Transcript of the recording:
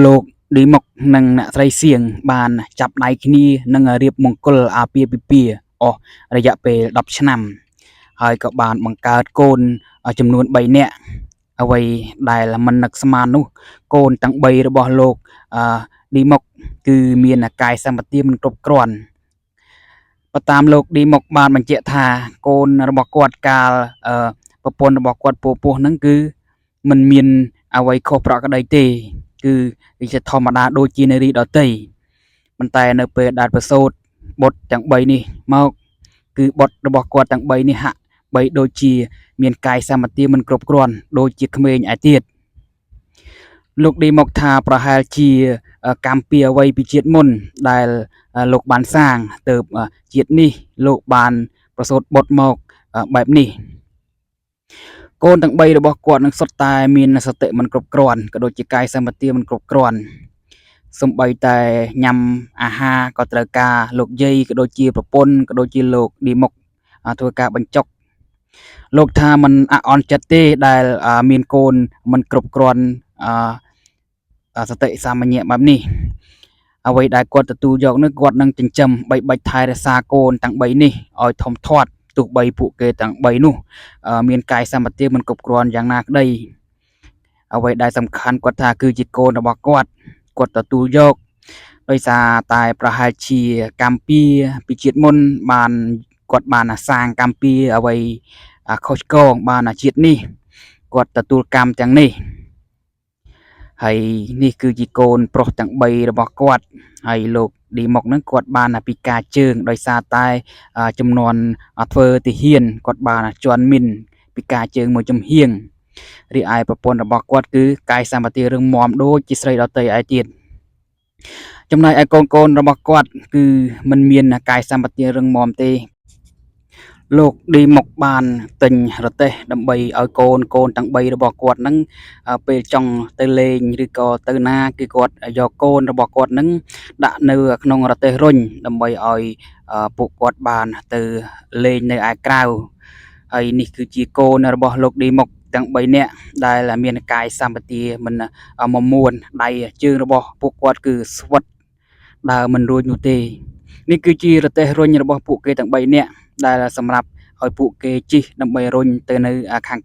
លោកឌីមុកនិងអ្នកស្រីសៀងបានចាប់ដៃគ្នានិងរៀបមង្គលអាពាហ៍ពិពាហ៍អស់រយៈពេល10ឆ្នាំហើយក៏បានបង្កើតកូនចំនួន3នាក់អ្វីដែលមិននឹកស្មាននោះកូនទាំង3របស់លោកឌីមុកគឺមានកាយសម្បទាមិនគ្រប់គ្រាន់បើតាមលោកឌីមុកបានបញ្ជាក់ថាកូនរបស់គាត់កាលប្រពន្ធរបស់គាត់ពពោះហ្នឹងគឺមិនមានអ្វីខុសប្រក្រតីទេគឺវាជាធម្មតាដូចជានារីដទៃប៉ុន្តែនៅពេលដែលប្រសូតបុត្រទាំង3នេះមកគឺបុត្ររបស់គាត់ទាំង3នេះហាក់បីដូចជាមានកាយសម្បទាមិនគ្រប់គ្រាន់ដូចជាក្មេងឯទៀតលោកឌីមុកថាប្រហែលជាកម្មពីអ្វីពីជាតិមុនដែលលោកបានសាងទើបជាតិនេះលោកបានប្រសូតបុត្រមកបែបនេះកូនទាំង3របស់គាត់នឹងសុទ្ធតែមានសតិមិនគ្រប់គ្រាន់ក៏ដូចជាកាយសម្បទាមិនគ្រប់គ្រាន់សូម្បីតែញ៉ាំអាហារក៏ត្រូវការលោកយាយក៏ដូចជាប្រពន្ធក៏ដូចជាលោកឌីមុកធ្វើការបញ្ចុកលោកថាมันអអន់ចិត្តទេដែលមានកូនមិនគ្រប់គ្រាន់សតិសាមញ្ញបែបនេះអ្វីដែលគាត់ទទួលយកនោះគាត់នឹងចិញ្ចឹមបីបាច់ថែរក្សាកូនទាំង3នេះឲ្យធំធាត់ទោះបីពួកគេទាំង3នោះមានកាយសម្បទាមិនគ្រប់គ្រាន់យ៉ាងណាក្តីអ្វីដែលសំខាន់គាត់ថាគឺជាកូនរបស់គាត់ទទួលយកដោយសារតែប្រហែលជាកម្មពីជាតិមុនគាត់បានសាងកម្មពីអ្វីខុសឆ្គងបានជាតិនេះគាត់ទទួលកម្មទាំងនេះហើយនេះគឺជាកូនប្រុសទាំង3របស់គាត់ហើយលោកឌីមុកហ្នឹងគាត់បានពិការជើងដោយសារតែចំនួនធ្វើទាហានគាត់បានជន់មីនពិការជើងមួយចំហៀងរីឯប្រពន្ធរបស់គាត់គឺកាយសម្បទារឹងមាំដូចជាស្រីដទៃឯទៀតចំណែកឯកូនរបស់គាត់គឺមិនមានកាយសម្បទារឹងមាំទេលោកឌីមុកបានទិញរទេះដើម្បីឲ្យកូនទាំង3របស់គាត់ហ្នឹងពេលចង់ទៅលេងឬក៏ទៅណាគឺគាត់យកកូនរបស់គាត់ហ្នឹងដាក់នៅក្នុងរទេះរុញដើម្បីឲ្យពួកគាត់បានទៅលេងនៅឯក្រៅហើយនេះគឺជាកូនរបស់លោកឌីមុកទាំង3នាក់ដែលមានកាយសម្បទាមិនមមួនដៃជើងរបស់ពួកគាត់គឺស្វិតដើរមិនរួចនោះទេនេះគឺជារទេះរុញរបស់ពួកគេទាំង3នាក់ដែលសម្រាប់ឲ្យពួកគេជិះដើម្បីរុញទៅនៅខាង